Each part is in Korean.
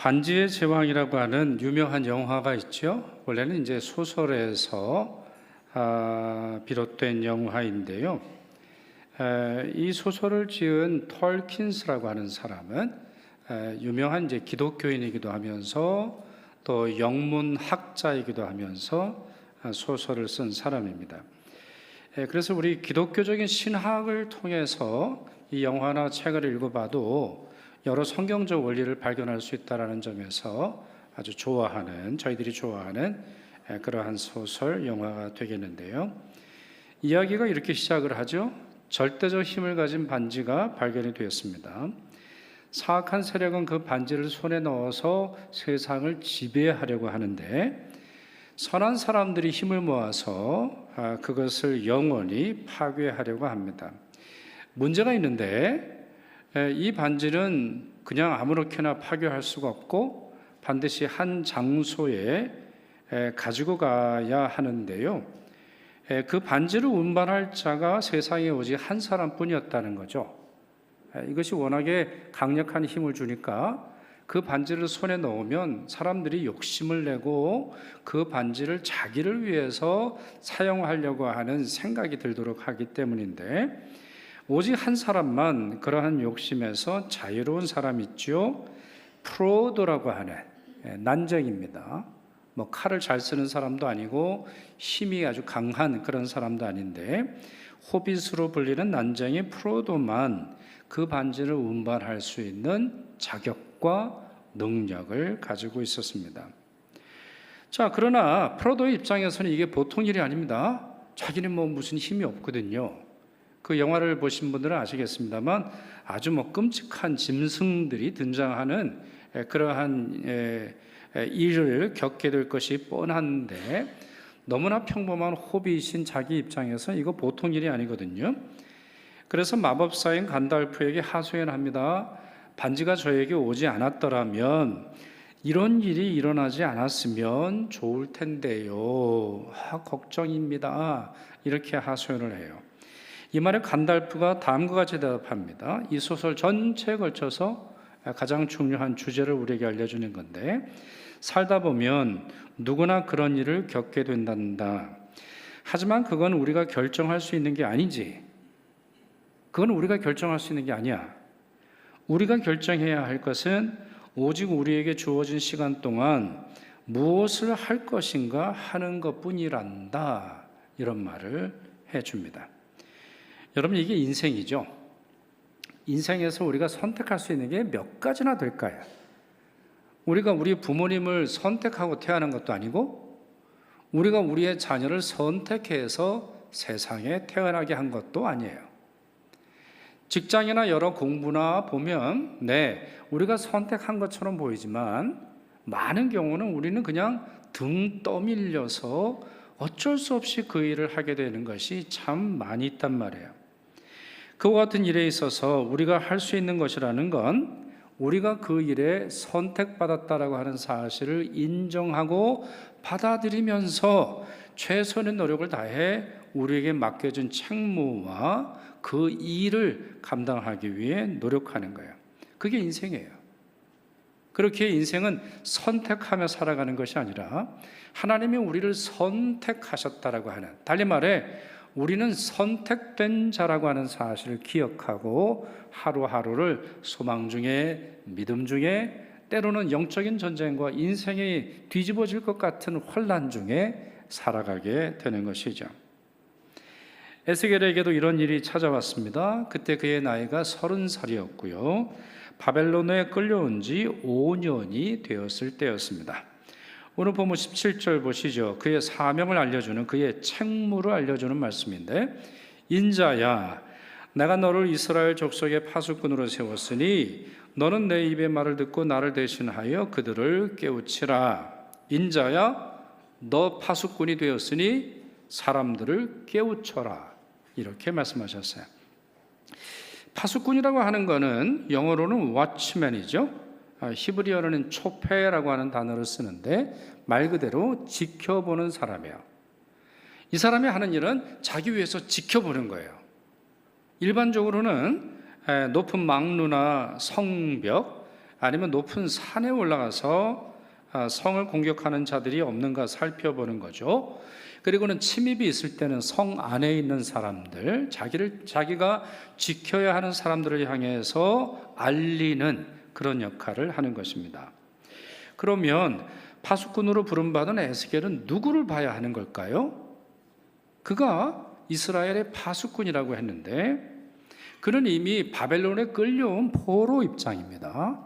반지의 제왕이라고 하는 유명한 영화가 있죠. 원래는 이제 소설에서 비롯된 영화인데요. 이 소설을 지은 톨킨스라고 하는 사람은 유명한 이제 기독교인이기도 하면서 또 영문학자이기도 하면서 소설을 쓴 사람입니다. 그래서 우리 기독교적인 신학을 통해서 이 영화나 책을 읽어봐도 여러 성경적 원리를 발견할 수 있다는 점에서 아주 저희들이 좋아하는 그러한 소설, 영화가 되겠는데요. 이야기가 이렇게 시작을 하죠. 절대적 힘을 가진 반지가 발견이 되었습니다. 사악한 세력은 그 반지를 손에 넣어서 세상을 지배하려고 하는데 선한 사람들이 힘을 모아서 그것을 영원히 파괴하려고 합니다. 문제가 있는데 이 반지는 그냥 아무렇게나 파괴할 수가 없고 반드시 한 장소에 가지고 가야 하는데요. 그 반지를 운반할 자가 세상에 오직 한 사람뿐이었다는 거죠. 이것이 워낙에 강력한 힘을 주니까 그 반지를 손에 넣으면 사람들이 욕심을 내고 그 반지를 자기를 위해서 사용하려고 하는 생각이 들도록 하기 때문인데 오직 한 사람만 그러한 욕심에서 자유로운 사람 있죠. 프로도라고 하는 난쟁입니다. 칼을 잘 쓰는 사람도 아니고 힘이 아주 강한 그런 사람도 아닌데 호빗으로 불리는 난쟁이 프로도만 그 반지를 운반할 수 있는 자격과 능력을 가지고 있었습니다. 자, 그러나 프로도의 입장에서는 이게 보통 일이 아닙니다. 자기는 무슨 힘이 없거든요. 그 영화를 보신 분들은 아시겠습니다만 아주 끔찍한 짐승들이 등장하는 그러한 일을 겪게 될 것이 뻔한데 너무나 평범한 호빗인 자기 입장에서 이거 보통 일이 아니거든요. 그래서 마법사인 간달프에게 하소연합니다. 반지가 저에게 오지 않았더라면 이런 일이 일어나지 않았으면 좋을 텐데요. 걱정입니다. 이렇게 하소연을 해요. 이 말에 간달프가 다음과 같이 대답합니다. 이 소설 전체에 걸쳐서 가장 중요한 주제를 우리에게 알려주는 건데 살다 보면 누구나 그런 일을 겪게 된단다. 하지만 그건 우리가 결정할 수 있는 게 아니지. 그건 우리가 결정할 수 있는 게 아니야. 우리가 결정해야 할 것은 오직 우리에게 주어진 시간 동안 무엇을 할 것인가 하는 것뿐이란다. 이런 말을 해줍니다. 여러분, 이게 인생이죠. 인생에서 우리가 선택할 수 있는 게 몇 가지나 될까요? 우리가 우리 부모님을 선택하고 태어난 것도 아니고 우리가 우리의 자녀를 선택해서 세상에 태어나게 한 것도 아니에요. 직장이나 여러 공부나 보면 우리가 선택한 것처럼 보이지만 많은 경우는 우리는 그냥 등 떠밀려서 어쩔 수 없이 그 일을 하게 되는 것이 참 많이 있단 말이에요. 그와 같은 일에 있어서 우리가 할 수 있는 것이라는 건 우리가 그 일에 선택받았다라고 하는 사실을 인정하고 받아들이면서 최선의 노력을 다해 우리에게 맡겨진 책무와 그 일을 감당하기 위해 노력하는 거예요. 그게 인생이에요. 그렇게 인생은 선택하며 살아가는 것이 아니라 하나님이 우리를 선택하셨다라고 하는, 달리 말해 우리는 선택된 자라고 하는 사실을 기억하고 하루하루를 소망 중에 믿음 중에 때로는 영적인 전쟁과 인생이 뒤집어질 것 같은 혼란 중에 살아가게 되는 것이죠. 에스겔에게도 이런 일이 찾아왔습니다. 그때 그의 나이가 30살이었고요. 바벨론에 끌려온 지 5년이 되었을 때였습니다. 오늘 본문 17절 보시죠. 그의 사명을 알려주는, 그의 책무를 알려주는 말씀인데, 인자야, 내가 너를 이스라엘 족속의 파수꾼으로 세웠으니 너는 내 입의 말을 듣고 나를 대신하여 그들을 깨우치라. 인자야, 너 파수꾼이 되었으니 사람들을 깨우쳐라. 이렇게 말씀하셨어요. 파수꾼이라고 하는 것은 영어로는 watchman이죠. 히브리어로는 초페라고 하는 단어를 쓰는데 말 그대로 지켜보는 사람이에요. 이 사람이 하는 일은 자기 위해서 지켜보는 거예요. 일반적으로는 높은 망루나 성벽, 아니면 높은 산에 올라가서 성을 공격하는 자들이 없는가 살펴보는 거죠. 그리고는 침입이 있을 때는 성 안에 있는 사람들, 자기가 지켜야 하는 사람들을 향해서 알리는 그런 역할을 하는 것입니다. 그러면 파수꾼으로 부름받은 에스겔은 누구를 봐야 하는 걸까요? 그가 이스라엘의 파수꾼이라고 했는데 그는 이미 바벨론에 끌려온 포로 입장입니다.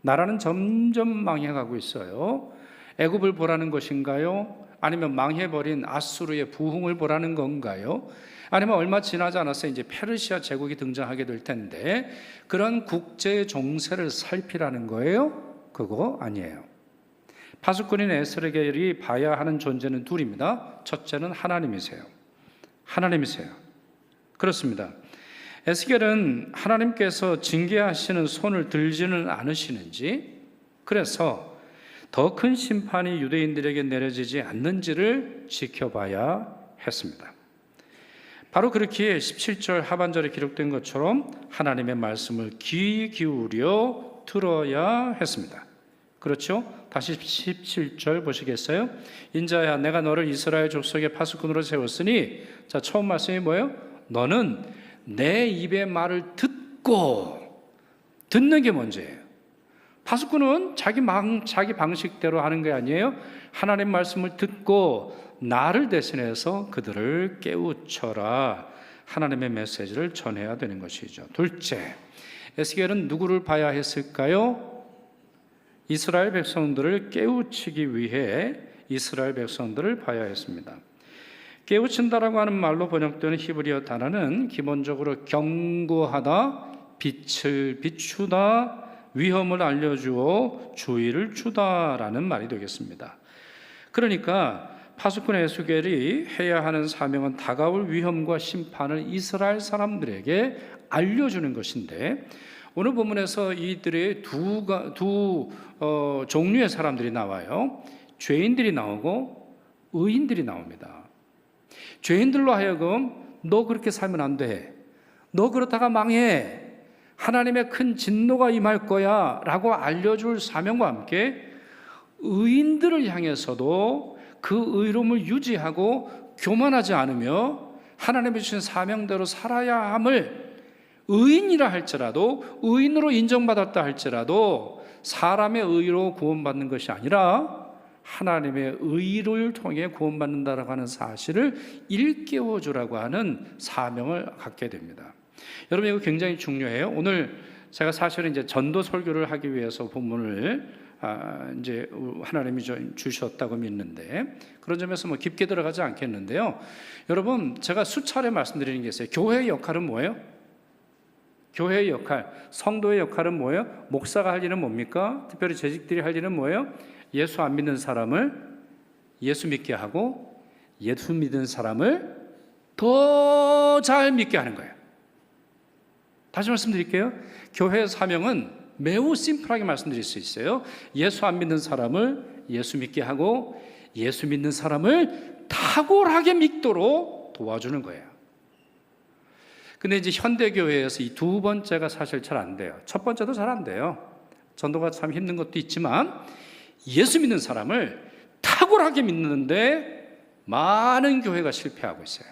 나라는 점점 망해가고 있어요. 애굽을 보라는 것인가요? 아니면 망해버린 아수르의 부흥을 보라는 건가요? 아니면 얼마 지나지 않아서 이제 페르시아 제국이 등장하게 될 텐데 그런 국제 정세를 살피라는 거예요? 그거 아니에요. 파수꾼인 에스겔이 봐야 하는 존재는 둘입니다. 첫째는 하나님이세요. 그렇습니다. 에스겔은 하나님께서 징계하시는 손을 들지는 않으시는지, 그래서 더 큰 심판이 유대인들에게 내려지지 않는지를 지켜봐야 했습니다. 바로 그렇기에 17절 하반절에 기록된 것처럼 하나님의 말씀을 귀 기울여 들어야 했습니다. 그렇죠? 다시 17절 보시겠어요? 인자야, 내가 너를 이스라엘 족속의 파수꾼으로 세웠으니, 자, 처음 말씀이 뭐예요? 너는 내 입의 말을 듣는 게 문제예요. 파수꾼은 자기 방식대로 하는 게 아니에요. 하나님 말씀을 듣고 나를 대신해서 그들을 깨우쳐라. 하나님의 메시지를 전해야 되는 것이죠. 둘째, 에스겔은 누구를 봐야 했을까요? 이스라엘 백성들을 깨우치기 위해 이스라엘 백성들을 봐야 했습니다. 깨우친다라고 하는 말로 번역되는 히브리어 단어는 기본적으로 경고하다, 빛을 비추다, 위험을 알려주어 주의를 주다라는 말이 되겠습니다. 그러니까 파수꾼 에스겔이 해야 하는 사명은 다가올 위험과 심판을 이스라엘 사람들에게 알려주는 것인데, 오늘 본문에서 이들의 두 종류의 사람들이 나와요. 죄인들이 나오고 의인들이 나옵니다. 죄인들로 하여금 너 그렇게 살면 안 돼, 너 그렇다가 망해, 하나님의 큰 진노가 임할 거야 라고 알려줄 사명과 함께 의인들을 향해서도 그 의로움을 유지하고 교만하지 않으며 하나님이 주신 사명대로 살아야 함을, 의인이라 할지라도, 의인으로 인정받았다 할지라도 사람의 의로 구원받는 것이 아니라 하나님의 의를 통해 구원받는다라고 하는 사실을 일깨워주라고 하는 사명을 갖게 됩니다. 여러분, 이거 굉장히 중요해요. 오늘 제가 사실은 이제 전도 설교를 하기 위해서 본문을 이제 하나님이 주셨다고 믿는데, 그런 점에서 뭐 깊게 들어가지 않겠는데요. 여러분, 제가 수차례 말씀드리는 게 있어요. 교회의 역할은 뭐예요? 교회의 역할, 성도의 역할은 뭐예요? 목사가 할 일은 뭡니까? 특별히 재직들이 할 일은 뭐예요? 예수 안 믿는 사람을 예수 믿게 하고 예수 믿는 사람을 더 잘 믿게 하는 거예요. 다시 말씀드릴게요. 교회의 사명은 매우 심플하게 말씀드릴 수 있어요. 예수 안 믿는 사람을 예수 믿게 하고 예수 믿는 사람을 탁월하게 믿도록 도와주는 거예요. 근데 이제 현대교회에서 이 두 번째가 사실 잘 안 돼요. 첫 번째도 잘 안 돼요. 전도가 참 힘든 것도 있지만 예수 믿는 사람을 탁월하게 믿는데 많은 교회가 실패하고 있어요.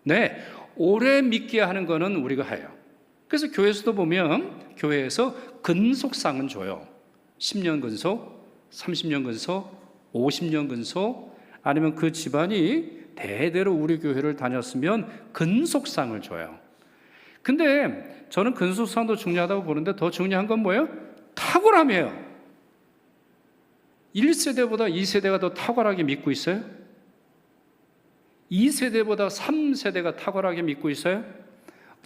네, 오래 믿게 하는 거는 우리가 해요. 그래서 교회에서도 보면 교회에서 근속상은 줘요. 10년 근속, 30년 근속, 50년 근속, 아니면 그 집안이 대대로 우리 교회를 다녔으면 근속상을 줘요. 근데 저는 근속상도 중요하다고 보는데 더 중요한 건 뭐예요? 탁월함이에요. 1세대보다 2세대가 더 탁월하게 믿고 있어요? 2세대보다 3세대가 탁월하게 믿고 있어요?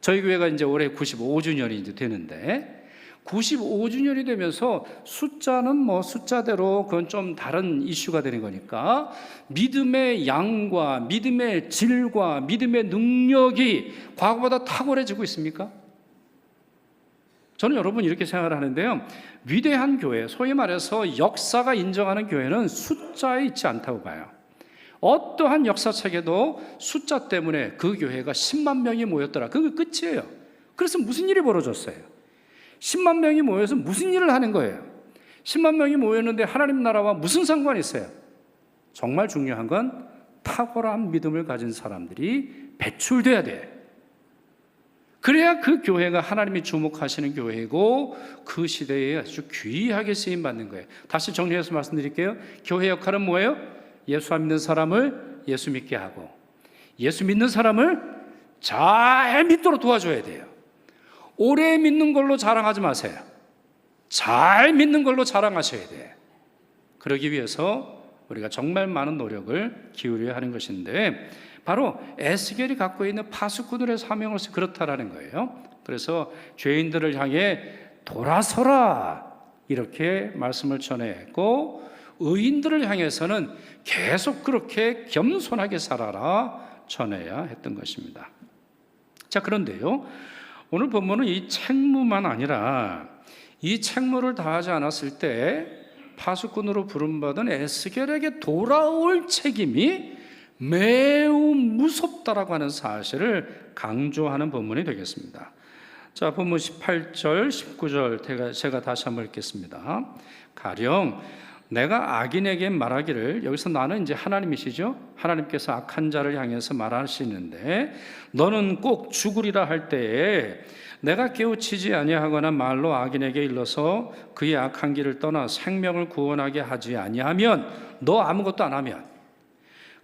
저희 교회가 이제 올해 95주년이 이제 되는데, 95주년이 되면서 숫자는 뭐 숫자대로 그건 좀 다른 이슈가 되는 거니까 믿음의 양과 믿음의 질과 믿음의 능력이 과거보다 탁월해지고 있습니까? 저는 여러분 이렇게 생각을 하는데요. 위대한 교회, 소위 말해서 역사가 인정하는 교회는 숫자에 있지 않다고 봐요. 어떠한 역사책에도 숫자 때문에 그 교회가 10만 명이 모였더라, 그게 끝이에요. 그래서 무슨 일이 벌어졌어요? 10만 명이 모여서 무슨 일을 하는 거예요? 10만 명이 모였는데 하나님 나라와 무슨 상관이 있어요? 정말 중요한 건 탁월한 믿음을 가진 사람들이 배출돼야 돼. 그래야 그 교회가 하나님이 주목하시는 교회고 그 시대에 아주 귀하게 쓰임받는 거예요. 다시 정리해서 말씀드릴게요. 교회 역할은 뭐예요? 예수 안 믿는 사람을 예수 믿게 하고 예수 믿는 사람을 잘 믿도록 도와줘야 돼요. 오래 믿는 걸로 자랑하지 마세요. 잘 믿는 걸로 자랑하셔야 돼요. 그러기 위해서 우리가 정말 많은 노력을 기울여야 하는 것인데 바로 에스겔이 갖고 있는 파수꾼들의 사명으로서 그렇다라는 거예요. 그래서 죄인들을 향해 돌아서라 이렇게 말씀을 전했고 의인들을 향해서는 계속 그렇게 겸손하게 살아라 전해야 했던 것입니다. 자, 그런데요, 오늘 본문은 이 책무만 아니라 이 책무를 다하지 않았을 때 파수꾼으로 부름받은 에스겔에게 돌아올 책임이 매우 무섭다라고 하는 사실을 강조하는 본문이 되겠습니다. 자, 본문 18절, 19절 제가 다시 한번 읽겠습니다. 가령 내가 악인에게 말하기를, 여기서 나는 이제 하나님이시죠. 하나님께서 악한 자를 향해서 말하시는데 너는 꼭 죽으리라 할 때에 내가 깨우치지 아니하거나 말로 악인에게 일러서 그의 악한 길을 떠나 생명을 구원하게 하지 아니하면, 너 아무것도 안 하면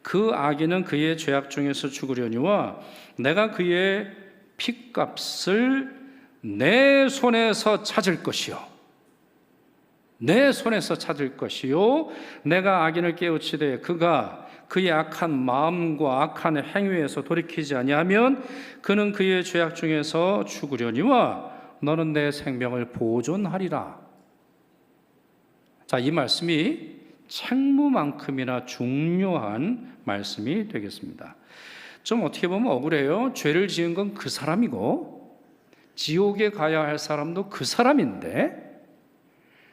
그 악인은 그의 죄악 중에서 죽으려니와 내가 그의 핏값을 내 손에서 찾을 것이요, 내 손에서 찾을 것이요, 내가 악인을 깨우치되 그가 그의 악한 마음과 악한 행위에서 돌이키지 아니하면 그는 그의 죄악 중에서 죽으려니와 너는 내 생명을 보존하리라. 자, 이 말씀이 책무만큼이나 중요한 말씀이 되겠습니다. 좀 어떻게 보면 억울해요. 죄를 지은 건 그 사람이고 지옥에 가야 할 사람도 그 사람인데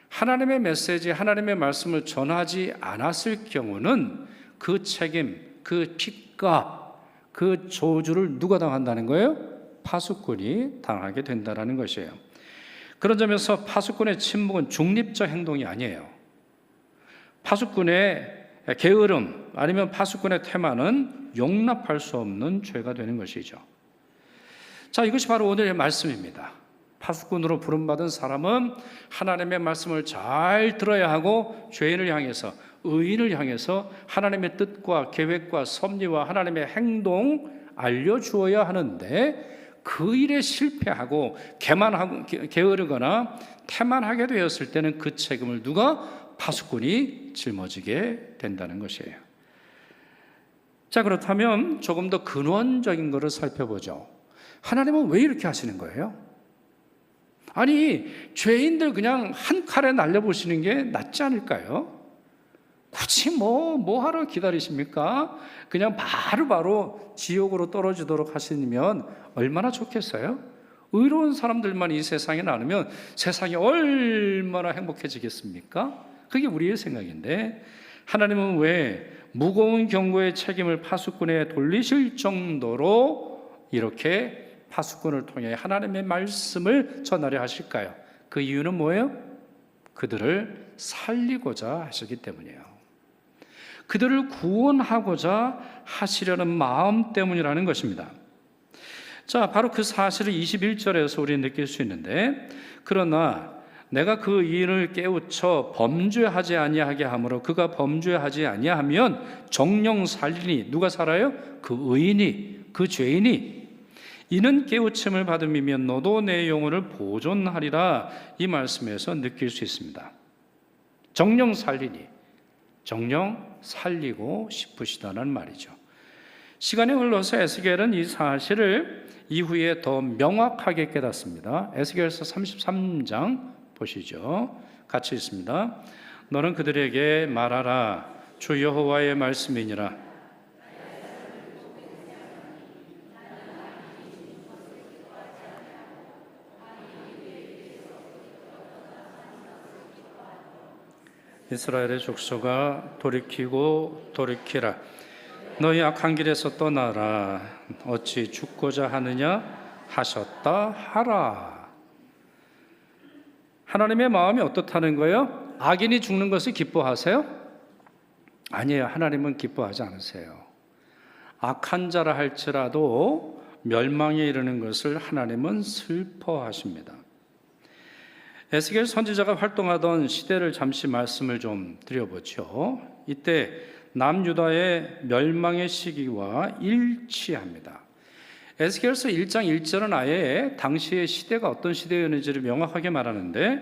하나님의 메시지, 하나님의 말씀을 전하지 않았을 경우는 그 책임, 그 핏값, 그 저주를 누가 당한다는 거예요? 파수꾼이 당하게 된다는 것이에요. 그런 점에서 파수꾼의 침묵은 중립적 행동이 아니에요. 파수꾼의 게으름 아니면 파수꾼의 태만은 용납할 수 없는 죄가 되는 것이죠. 자, 이것이 바로 오늘의 말씀입니다. 파수꾼으로 부름받은 사람은 하나님의 말씀을 잘 들어야 하고 죄인을 향해서, 의인을 향해서 하나님의 뜻과 계획과 섭리와 하나님의 행동 알려주어야 하는데 그 일에 실패하고 게으르거나 태만하게 되었을 때는 그 책임을 누가? 파수꾼이 짊어지게 된다는 것이에요. 자, 그렇다면 조금 더 근원적인 것을 살펴보죠. 하나님은 왜 이렇게 하시는 거예요? 아니, 죄인들 그냥 한 칼에 날려보시는 게 낫지 않을까요? 굳이 뭐 하러 기다리십니까? 그냥 바로 지옥으로 떨어지도록 하시면 얼마나 좋겠어요? 의로운 사람들만 이 세상에 나누면 세상이 얼마나 행복해지겠습니까? 그게 우리의 생각인데 하나님은 왜 무거운 경고의 책임을 파수꾼에 돌리실 정도로 이렇게 파수꾼을 통해 하나님의 말씀을 전하려 하실까요? 그 이유는 뭐예요? 그들을 살리고자 하시기 때문이에요. 그들을 구원하고자 하시려는 마음 때문이라는 것입니다. 자, 바로 그 사실을 21절에서 우리는 느낄 수 있는데, 그러나 내가 그 의인을 깨우쳐 범죄하지 아니하게 하므로 그가 범죄하지 아니하면 정령 살리니, 누가 살아요? 그 의인이, 그 죄인이. 이는 깨우침을 받음이면 너도 내 영혼을 보존하리라. 이 말씀에서 느낄 수 있습니다. 정령 살리니, 정령 살리고 싶으시다는 말이죠. 시간이 흘러서 에스겔은 이 사실을 이후에 더 명확하게 깨닫습니다. 에스겔서 33장 보시죠. 같이 있습니다. 너는 그들에게 말하라. 주 여호와의 말씀이니라. 이스라엘의 족속아, 돌이키고 돌이키라. 너희 악한 길에서 떠나라. 어찌 죽고자 하느냐 하셨다 하라. 하나님의 마음이 어떻다는 거예요? 악인이 죽는 것을 기뻐하세요? 아니에요. 하나님은 기뻐하지 않으세요. 악한 자라 할지라도 멸망에 이르는 것을 하나님은 슬퍼하십니다. 에스겔 선지자가 활동하던 시대를 잠시 말씀을 좀 드려보죠. 이때 남유다의 멸망의 시기와 일치합니다. 에스겔서 1장 1절은 아예 당시의 시대가 어떤 시대였는지를 명확하게 말하는데,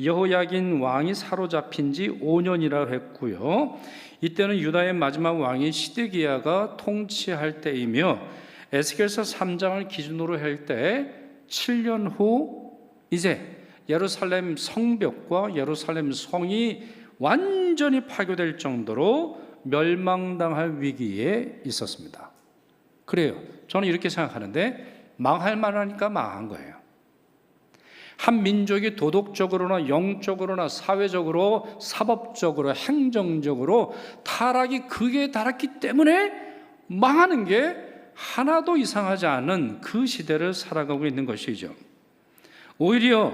여호야긴 왕이 사로잡힌 지 5년이라 했고요. 이때는 유다의 마지막 왕인 시드기야가 통치할 때이며, 에스겔서 3장을 기준으로 할 때 7년 후 이제 예루살렘 성벽과 예루살렘 성이 완전히 파괴될 정도로 멸망당할 위기에 있었습니다. 그래요. 저는 이렇게 생각하는데, 망할 만하니까 망한 거예요. 한 민족이 도덕적으로나 영적으로나 사회적으로 사법적으로 행정적으로 타락이 극에 달했기 때문에 망하는 게 하나도 이상하지 않은 그 시대를 살아가고 있는 것이죠. 오히려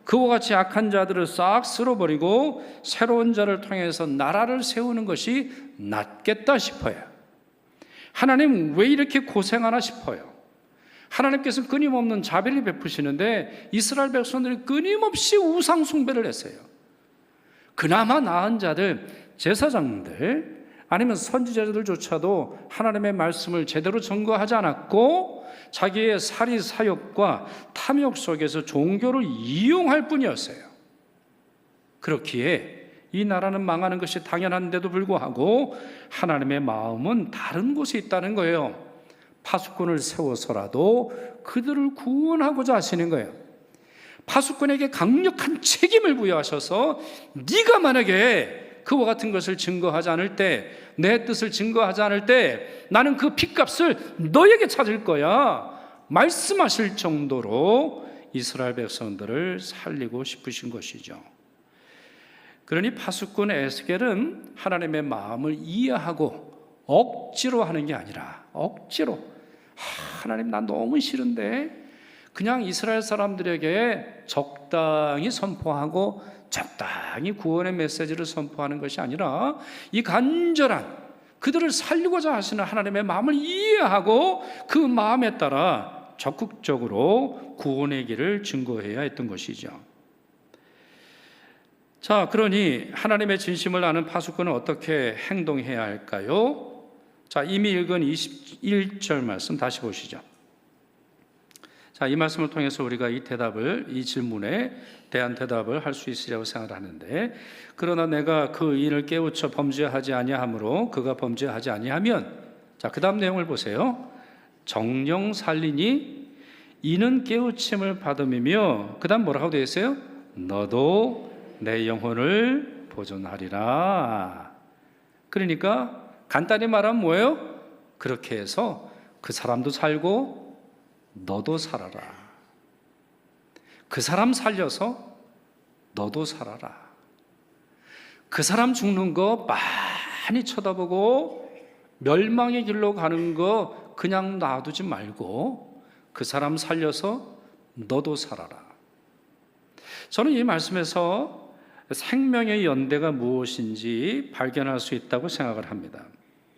그와 같이 악한 자들을 싹 쓸어버리고 새로운 자를 통해서 나라를 세우는 것이 낫겠다 싶어요. 하나님 왜 이렇게 고생하나 싶어요. 하나님께서 끊임없는 자비를 베푸시는데 이스라엘 백성들이 끊임없이 우상 숭배를 했어요. 그나마 나은 자들, 제사장들 아니면 선지자들조차도 하나님의 말씀을 제대로 전거하지 않았고 자기의 사리 사욕과 탐욕 속에서 종교를 이용할 뿐이었어요. 그렇기에 이 나라는 망하는 것이 당연한데도 불구하고 하나님의 마음은 다른 곳에 있다는 거예요. 파수꾼을 세워서라도 그들을 구원하고자 하시는 거예요. 파수꾼에게 강력한 책임을 부여하셔서 네가 만약에 그와 같은 것을 증거하지 않을 때, 내 뜻을 증거하지 않을 때 나는 그 핏값을 너에게 찾을 거야 말씀하실 정도로 이스라엘 백성들을 살리고 싶으신 것이죠. 그러니 파수꾼 에스겔은 하나님의 마음을 이해하고 억지로 하는 게 아니라, 억지로 하나님 난 너무 싫은데 그냥 이스라엘 사람들에게 적당히 선포하고 적당히 구원의 메시지를 선포하는 것이 아니라 이 간절한 그들을 살리고자 하시는 하나님의 마음을 이해하고 그 마음에 따라 적극적으로 구원의 길을 증거해야 했던 것이죠. 자, 그러니 하나님의 진심을 아는 파수꾼은 어떻게 행동해야 할까요? 자, 이미 읽은 21절 말씀 다시 보시죠. 자, 이 말씀을 통해서 우리가 이 질문에 대한 대답을 할 수 있으리라고 생각을 하는데, 그러나 내가 그 인을 깨우쳐 범죄하지 아니하므로 그가 범죄하지 아니하면, 자, 그 다음 내용을 보세요. 정령 살리니 이는 깨우침을 받음이며, 그 다음 뭐라고 되어 있어요? 너도 내 영혼을 보존하리라. 그러니까 간단히 말하면 뭐예요? 그렇게 해서 그 사람도 살고 너도 살아라. 그 사람 살려서 너도 살아라. 그 사람 죽는 거 많이 쳐다보고 멸망의 길로 가는 거 그냥 놔두지 말고 그 사람 살려서 너도 살아라. 저는 이 말씀에서 생명의 연대가 무엇인지 발견할 수 있다고 생각을 합니다.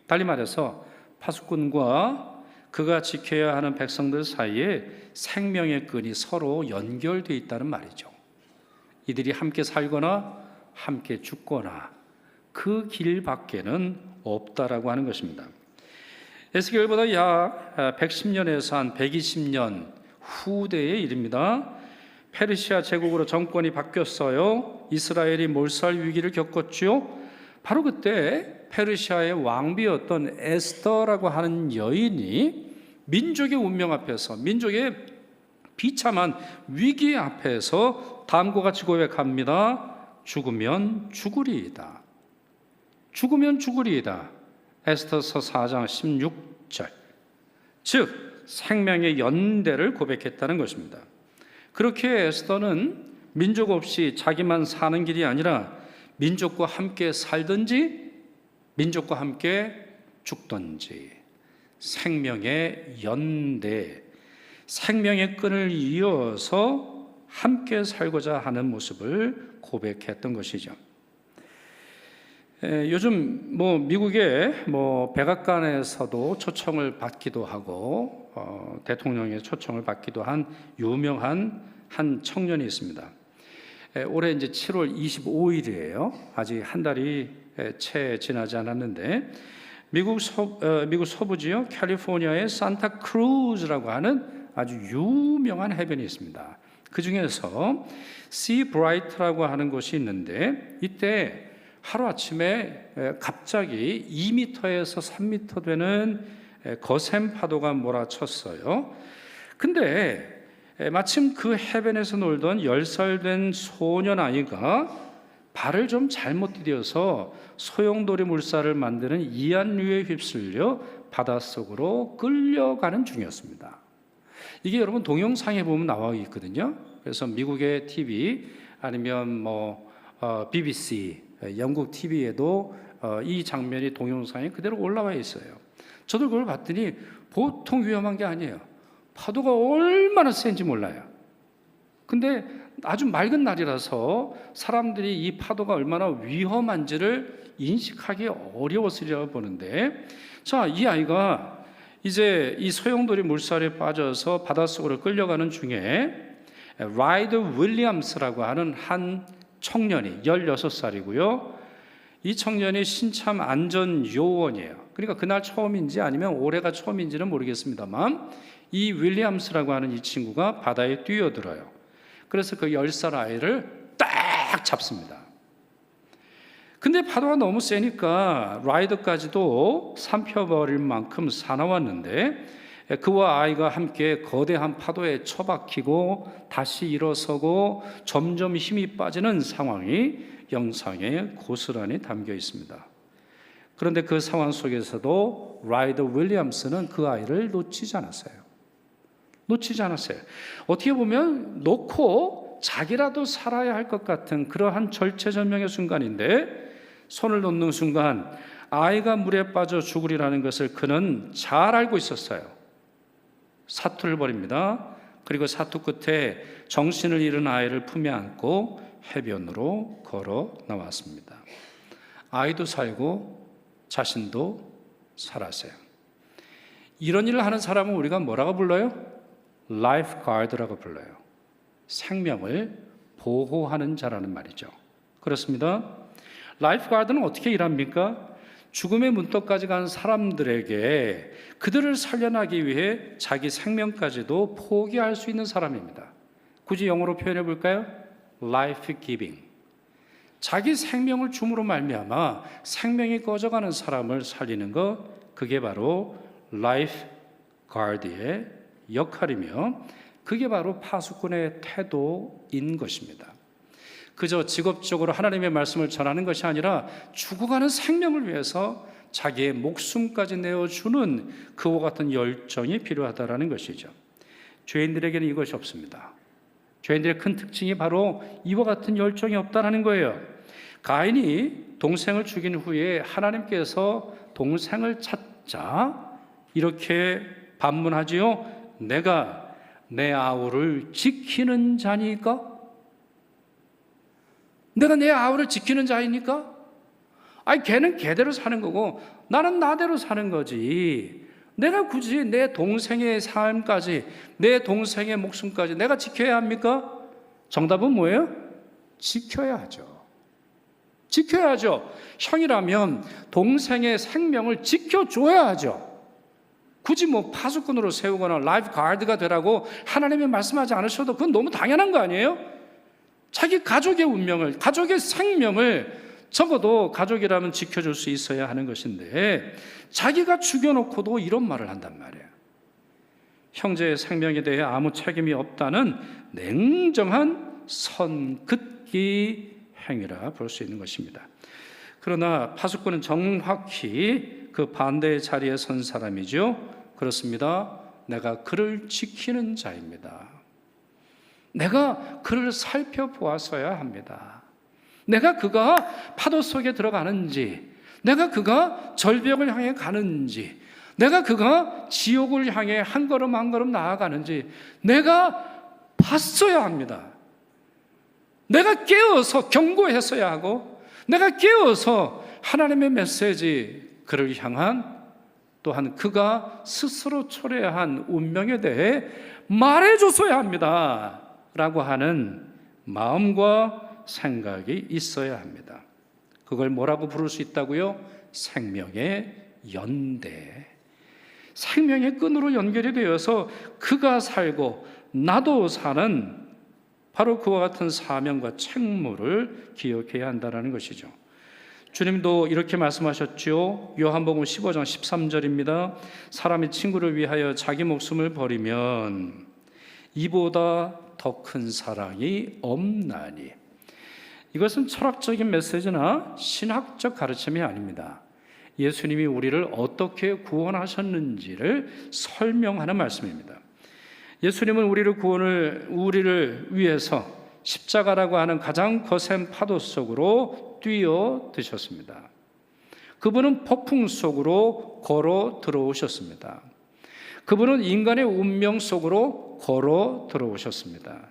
달리 말해서 파수꾼과 그가 지켜야 하는 백성들 사이에 생명의 끈이 서로 연결되어 있다는 말이죠. 이들이 함께 살거나 함께 죽거나 그 길밖에는 없다라고 하는 것입니다. 에스겔보다 약 110년에서 한 120년 후대의 일입니다. 페르시아 제국으로 정권이 바뀌었어요. 이스라엘이 몰살 위기를 겪었죠. 바로 그때 페르시아의 왕비였던 에스더라고 하는 여인이 민족의 운명 앞에서, 민족의 비참한 위기 앞에서 다음과 같이 고백합니다. 죽으면 죽으리이다. 죽으면 죽으리이다. 에스더서 4장 16절. 즉 생명의 연대를 고백했다는 것입니다. 그렇게 에스더는 민족 없이 자기만 사는 길이 아니라 민족과 함께 살든지 민족과 함께 죽든지 생명의 연대, 생명의 끈을 이어서 함께 살고자 하는 모습을 고백했던 것이죠. 요즘 미국의 백악관에서도 초청을 받기도 하고 대통령의 초청을 받기도 한 유명한 한 청년이 있습니다. 올해 이제 7월 25일이에요. 아직 한 달이 채 지나지 않았는데 미국 서부지역 캘리포니아의 산타크루즈라고 하는 아주 유명한 해변이 있습니다. 그 중에서 시 브라이트라고 하는 곳이 있는데 이때 하루아침에 갑자기 2m에서 3m 되는 거센 파도가 몰아쳤어요. 근데 마침 그 해변에서 놀던 10살 된 소년 아이가 발을 좀 잘못 디뎌서 소용돌이 물살을 만드는 이안류에 휩쓸려 바닷속으로 끌려가는 중이었습니다. 이게 여러분 동영상에 보면 나와 있거든요. 그래서 미국의 TV 아니면 BBC, 영국 TV에도 이 장면이 동영상에 그대로 올라와 있어요. 저도 그걸 봤더니 보통 위험한 게 아니에요. 파도가 얼마나 센지 몰라요. 근데 아주 맑은 날이라서 사람들이 이 파도가 얼마나 위험한지를 인식하기 어려웠으리라고 보는데, 자, 이 아이가 이제 이 소용돌이 물살에 빠져서 바닷속으로 끌려가는 중에 라이더 윌리엄스라고 하는 한 청년이 16살이고요. 이 청년이 신참 안전 요원이에요. 그러니까 그날 처음인지 아니면 올해가 처음인지는 모르겠습니다만 이 윌리엄스라고 하는 이 친구가 바다에 뛰어들어요. 그래서 그 10살 아이를 딱 잡습니다. 근데 파도가 너무 세니까 라이더까지도 삼켜버릴 만큼 사나웠는데 그와 아이가 함께 거대한 파도에 처박히고 다시 일어서고 점점 힘이 빠지는 상황이 영상에 고스란히 담겨 있습니다. 그런데 그 상황 속에서도 라이더 윌리엄스는 그 아이를 놓치지 않았어요. 어떻게 보면 놓고 자기라도 살아야 할 것 같은 그러한 절체절명의 순간인데 손을 놓는 순간 아이가 물에 빠져 죽으리라는 것을 그는 잘 알고 있었어요. 사투를 벌입니다. 그리고 사투 끝에 정신을 잃은 아이를 품에 안고 해변으로 걸어 나왔습니다. 아이도 살고 자신도 살았어요. 이런 일을 하는 사람은 우리가 뭐라고 불러요? 라이프 가드라고 불러요. 생명을 보호하는 자라는 말이죠. 그렇습니다. 라이프 가드는 어떻게 일합니까? 죽음의 문턱까지 간 사람들에게 그들을 살려나기 위해 자기 생명까지도 포기할 수 있는 사람입니다. 굳이 영어로 표현해 볼까요? Life giving. 자기 생명을 줌으로 말미암아 생명이 꺼져가는 사람을 살리는 것, 그게 바로 라이프 가드의 역할이며 그게 바로 파수꾼의 태도인 것입니다. 그저 직업적으로 하나님의 말씀을 전하는 것이 아니라 죽어가는 생명을 위해서 자기의 목숨까지 내어주는 그와 같은 열정이 필요하다는 것이죠. 죄인들에게는 이것이 없습니다. 죄인들의 큰 특징이 바로 이와 같은 열정이 없다는 거예요. 가인이 동생을 죽인 후에 하나님께서 동생을 찾자 이렇게 반문하지요. 내가 내 아우를 지키는 자니까? 내가 내 아우를 지키는 자이니까? 아니, 걔는 걔대로 사는 거고 나는 나대로 사는 거지. 내가 굳이 내 동생의 삶까지, 내 동생의 목숨까지 내가 지켜야 합니까? 정답은 뭐예요? 지켜야죠. 형이라면 동생의 생명을 지켜줘야 하죠. 굳이 파수꾼으로 세우거나 라이프 가드가 되라고 하나님이 말씀하지 않으셔도 그건 너무 당연한 거 아니에요? 자기 가족의 운명을, 가족의 생명을 적어도 가족이라면 지켜줄 수 있어야 하는 것인데 자기가 죽여놓고도 이런 말을 한단 말이에요. 형제의 생명에 대해 아무 책임이 없다는 냉정한 선긋기 행위라 볼 수 있는 것입니다. 그러나 파수꾼은 정확히 그 반대의 자리에 선 사람이죠. 그렇습니다. 내가 그를 지키는 자입니다. 내가 그를 살펴보았어야 합니다. 내가 그가 파도 속에 들어가는지, 내가 그가 절벽을 향해 가는지, 내가 그가 지옥을 향해 한 걸음 한 걸음 나아가는지 내가 봤어야 합니다. 내가 깨어서 경고했어야 하고, 내가 깨어서 하나님의 메시지, 그를 향한 또한 그가 스스로 초래한 운명에 대해 말해줬어야 합니다 라고 하는 마음과 생각이 있어야 합니다. 그걸 뭐라고 부를 수 있다고요? 생명의 연대. 생명의 끈으로 연결이 되어서 그가 살고 나도 사는 바로 그와 같은 사명과 책무를 기억해야 한다는 것이죠. 주님도 이렇게 말씀하셨죠. 요한복음 15장 13절입니다. 사람이 친구를 위하여 자기 목숨을 버리면 이보다 더 큰 사랑이 없나니. 이것은 철학적인 메시지나 신학적 가르침이 아닙니다. 예수님이 우리를 어떻게 구원하셨는지를 설명하는 말씀입니다. 예수님은 우리를 위해서 십자가라고 하는 가장 거센 파도 속으로 뛰어드셨습니다. 그분은 폭풍 속으로 걸어 들어오셨습니다. 그분은 인간의 운명 속으로 걸어 들어오셨습니다.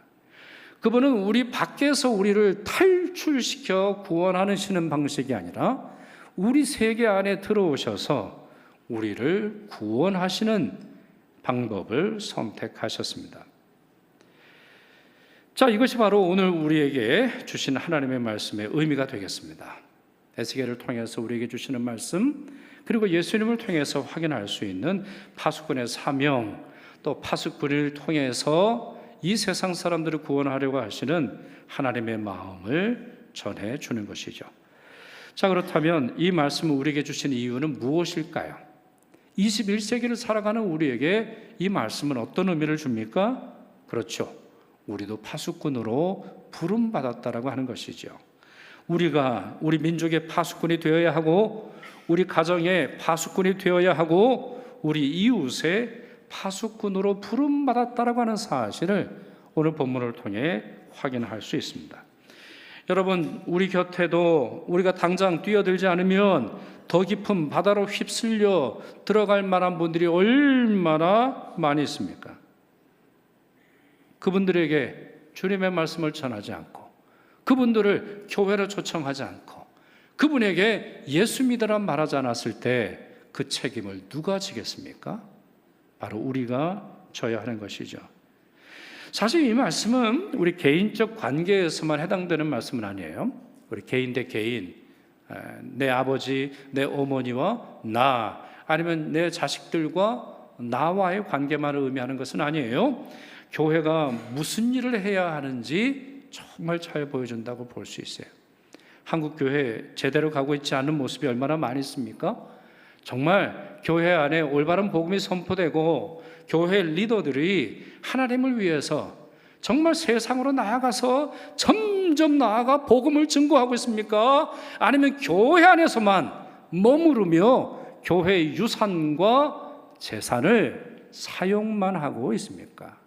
그분은 우리 밖에서 우리를 탈출시켜 구원하시는 방식이 아니라 우리 세계 안에 들어오셔서 우리를 구원하시는 방법을 선택하셨습니다. 자, 이것이 바로 오늘 우리에게 주신 하나님의 말씀의 의미가 되겠습니다. 에스겔을 통해서 우리에게 주시는 말씀, 그리고 예수님을 통해서 확인할 수 있는 파수꾼의 사명, 또 파수꾼을 통해서 이 세상 사람들을 구원하려고 하시는 하나님의 마음을 전해주는 것이죠. 자, 그렇다면 이 말씀을 우리에게 주신 이유는 무엇일까요? 21세기를 살아가는 우리에게 이 말씀은 어떤 의미를 줍니까? 그렇죠. 우리도 파수꾼으로 부름받았다라고 하는 것이죠. 우리가 우리 민족의 파수꾼이 되어야 하고, 우리 가정의 파수꾼이 되어야 하고, 우리 이웃의 파수꾼으로 부름받았다라고 하는 사실을 오늘 본문을 통해 확인할 수 있습니다. 여러분, 우리 곁에도 우리가 당장 뛰어들지 않으면 더 깊은 바다로 휩쓸려 들어갈 만한 분들이 얼마나 많이 있습니까? 그분들에게 주님의 말씀을 전하지 않고, 그분들을 교회로 초청하지 않고, 그분에게 예수 믿으란 말하지 않았을 때 그 책임을 누가 지겠습니까? 바로 우리가 져야 하는 것이죠. 사실 이 말씀은 우리 개인적 관계에서만 해당되는 말씀은 아니에요. 우리 개인 대 개인, 내 아버지, 내 어머니와 나, 아니면 내 자식들과 나와의 관계만을 의미하는 것은 아니에요. 교회가 무슨 일을 해야 하는지 정말 잘 보여준다고 볼 수 있어요. 한국 교회 제대로 가고 있지 않은 모습이 얼마나 많이 있습니까? 정말 교회 안에 올바른 복음이 선포되고 교회 리더들이 하나님을 위해서 정말 세상으로 나아가서 점점 나아가 복음을 증거하고 있습니까? 아니면 교회 안에서만 머무르며 교회의 유산과 재산을 사용만 하고 있습니까?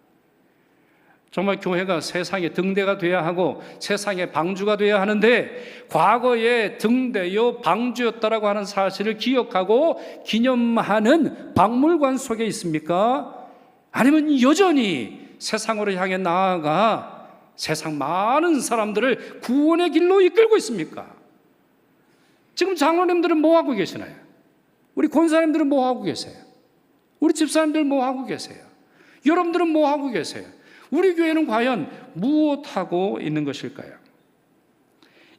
정말 교회가 세상의 등대가 되어야 하고 세상의 방주가 되어야 하는데, 과거에 등대요 방주였다라고 하는 사실을 기억하고 기념하는 박물관 속에 있습니까? 아니면 여전히 세상으로 향해 나아가 세상 많은 사람들을 구원의 길로 이끌고 있습니까? 지금 장로님들은 뭐 하고 계시나요? 우리 권사님들은 뭐 하고 계세요? 우리 집사님들 뭐 하고 계세요? 여러분들은 뭐 하고 계세요? 우리 교회는 과연 무엇하고 있는 것일까요?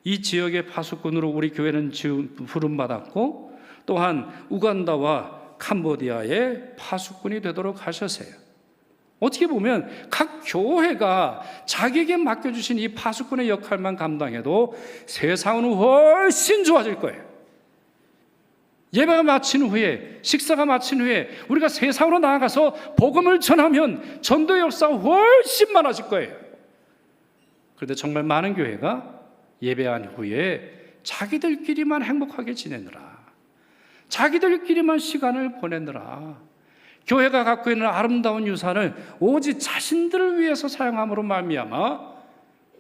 이 지역의 파수꾼으로 우리 교회는 부름받았고, 또한 우간다와 캄보디아의 파수꾼이 되도록 하셨어요. 어떻게 보면 각 교회가 자기에게 맡겨주신 이 파수꾼의 역할만 감당해도 세상은 훨씬 좋아질 거예요. 예배가 마친 후에, 식사가 마친 후에 우리가 세상으로 나아가서 복음을 전하면 전도 역사가 훨씬 많아질 거예요. 그런데 정말 많은 교회가 예배한 후에 자기들끼리만 행복하게 지내느라, 자기들끼리만 시간을 보내느라, 교회가 갖고 있는 아름다운 유산을 오직 자신들을 위해서 사용함으로 말미암아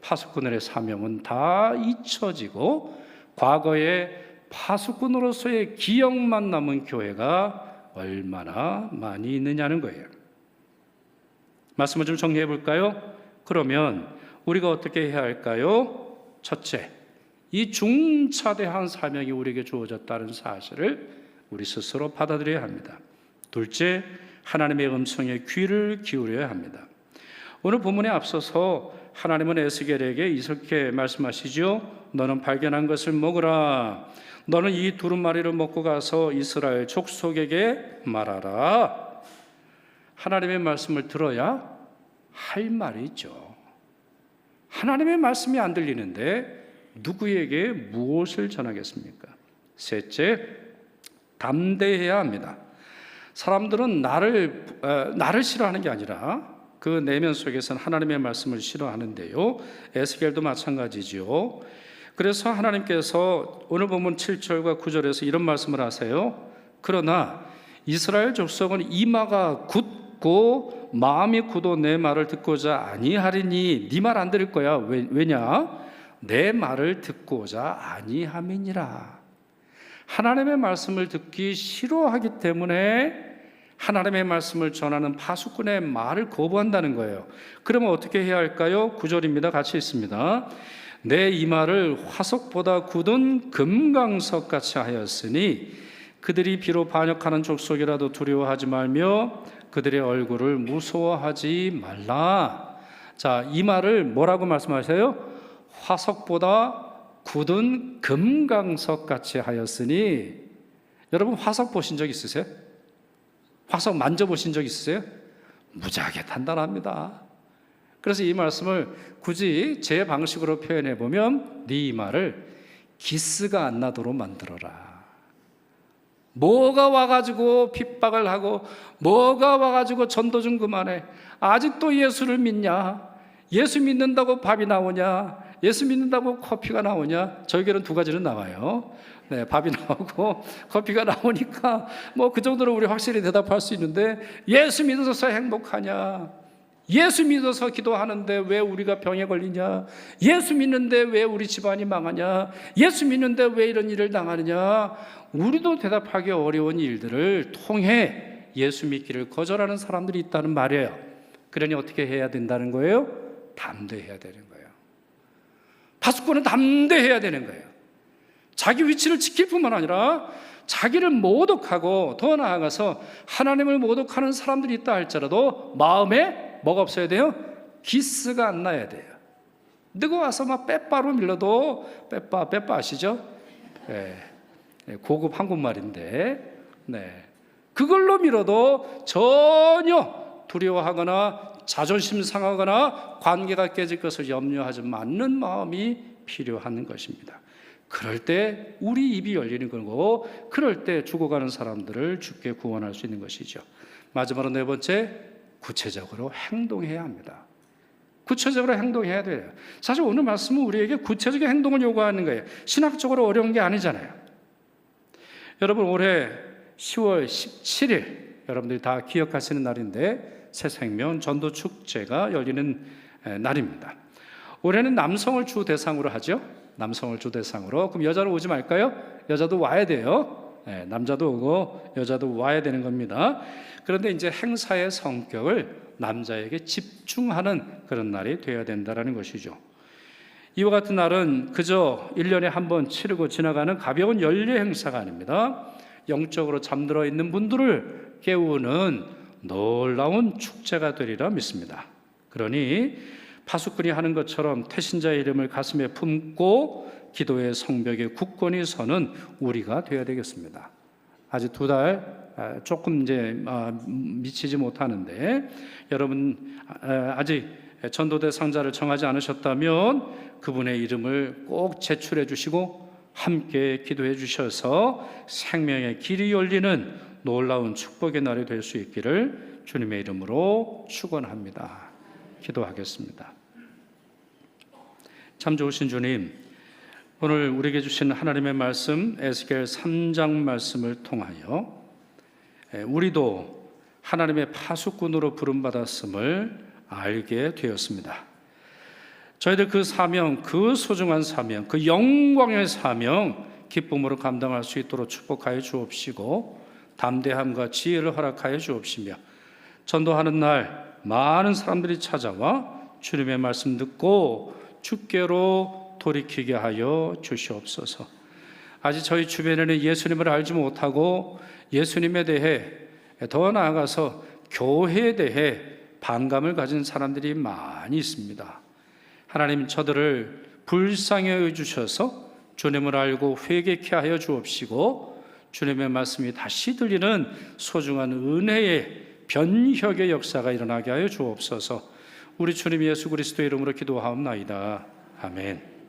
파수꾼의 사명은 다 잊혀지고 과거에 파수꾼으로서의 기억만 남은 교회가 얼마나 많이 있느냐는 거예요. 말씀을 좀 정리해 볼까요? 그러면 우리가 어떻게 해야 할까요? 첫째, 이 중차대한 사명이 우리에게 주어졌다는 사실을 우리 스스로 받아들여야 합니다. 둘째, 하나님의 음성에 귀를 기울여야 합니다. 오늘 본문에 앞서서 하나님은 에스겔에게 이렇게 말씀하시죠. 너는 발견한 것을 먹으라. 너는 이 두루마리를 먹고 가서 이스라엘 족속에게 말하라. 하나님의 말씀을 들어야 할 말이 있죠. 하나님의 말씀이 안 들리는데 누구에게 무엇을 전하겠습니까? 셋째, 담대해야 합니다. 사람들은 나를 싫어하는 게 아니라 그 내면 속에서는 하나님의 말씀을 싫어하는데요. 에스겔도 마찬가지죠. 그래서 하나님께서 오늘 본문 7절과 9절에서 이런 말씀을 하세요. 그러나 이스라엘 족속은 이마가 굳고 마음이 굳어 내 말을 듣고자 아니하리니 네 말 안 들을 거야. 왜냐? 내 말을 듣고자 아니함이니라. 하나님의 말씀을 듣기 싫어하기 때문에 하나님의 말씀을 전하는 파수꾼의 말을 거부한다는 거예요. 그러면 어떻게 해야 할까요? 9절입니다. 같이 있습니다. 내 이마를 화석보다 굳은 금강석같이 하였으니 그들이 비록 반역하는 족속이라도 두려워하지 말며 그들의 얼굴을 무서워하지 말라. 자, 이마를 뭐라고 말씀하세요? 화석보다 굳은 금강석같이 하였으니, 여러분 화석 보신 적 있으세요? 화석 만져보신 적 있으세요? 무지하게 단단합니다. 그래서 이 말씀을 굳이 제 방식으로 표현해 보면 네 이마를 기스가 안 나도록 만들어라. 뭐가 와가지고 핍박을 하고 뭐가 와가지고 전도 좀 그만해. 아직도 예수를 믿냐? 예수 믿는다고 밥이 나오냐? 예수 믿는다고 커피가 나오냐? 저희 교회는 두 가지는 나와요. 네, 밥이 나오고 커피가 나오니까 뭐 그 정도로 우리 확실히 대답할 수 있는데, 예수 믿어서 행복하냐? 예수 믿어서 기도하는데 왜 우리가 병에 걸리냐? 예수 믿는데 왜 우리 집안이 망하냐? 예수 믿는데 왜 이런 일을 당하느냐? 우리도 대답하기 어려운 일들을 통해 예수 믿기를 거절하는 사람들이 있다는 말이에요. 그러니 어떻게 해야 된다는 거예요? 담대해야 되는 거예요. 파수꾼은 담대해야 되는 거예요. 자기 위치를 지킬 뿐만 아니라 자기를 모독하고 더 나아가서 하나님을 모독하는 사람들이 있다 할지라도 마음에 뭐가 없어야 돼요? 기스가 안 나야 돼요. 누구 와서 막 빼빠로 밀러도 빼빠 아시죠? 네. 고급 한국말인데, 네. 그걸로 밀어도 전혀 두려워하거나 자존심 상하거나 관계가 깨질 것을 염려하지 않는 마음이 필요한 것입니다. 그럴 때 우리 입이 열리는 거고, 그럴 때 죽어가는 사람들을 주께 구원할 수 있는 것이죠. 마지막으로 네 번째, 구체적으로 행동해야 합니다. 구체적으로 행동해야 돼요. 사실 오늘 말씀은 우리에게 구체적인 행동을 요구하는 거예요. 신학적으로 어려운 게 아니잖아요. 여러분, 올해 10월 17일 여러분들이 다 기억하시는 날인데 새생명 전도축제가 열리는 날입니다. 올해는 남성을 주 대상으로 하죠. 남성을 주 대상으로. 그럼 여자로 오지 말까요? 여자도 와야 돼요. 네, 남자도 오고 여자도 와야 되는 겁니다. 그런데 이제 행사의 성격을 남자에게 집중하는 그런 날이 되어야 된다는 것이죠. 이와 같은 날은 그저 1년에 한 번 치르고 지나가는 가벼운 연례 행사가 아닙니다. 영적으로 잠들어 있는 분들을 깨우는 놀라운 축제가 되리라 믿습니다. 그러니 파수꾼이 하는 것처럼 태신자의 이름을 가슴에 품고 기도의 성벽에 굳건히 서는 우리가 되어야 되겠습니다. 아직 2달 조금 이제 미치지 못하는데, 여러분 아직 전도대 상자를 정하지 않으셨다면 그분의 이름을 꼭 제출해 주시고 함께 기도해 주셔서 생명의 길이 열리는 놀라운 축복의 날이 될 수 있기를 주님의 이름으로 축원합니다. 기도하겠습니다. 참 좋으신 주님, 오늘 우리에게 주신 하나님의 말씀 에스겔 3장 말씀을 통하여 우리도 하나님의 파수꾼으로 부름받았음을 알게 되었습니다. 저희들 그 사명, 그 소중한 사명, 그 영광의 사명 기쁨으로 감당할 수 있도록 축복하여 주옵시고 담대함과 지혜를 허락하여 주옵시며 전도하는 날 많은 사람들이 찾아와 주님의 말씀 듣고 주께로 돌이키게 하여 주시옵소서. 아직 저희 주변에는 예수님을 알지 못하고 예수님에 대해, 더 나아가서 교회에 대해 반감을 가진 사람들이 많이 있습니다. 하나님, 저들을 불쌍히 여겨주셔서 주님을 알고 회개케 하여 주옵시고, 주님의 말씀이 다시 들리는 소중한 은혜의 변혁의 역사가 일어나게 하여 주옵소서. 우리 주님 예수 그리스도의 이름으로 기도하옵나이다. 아멘.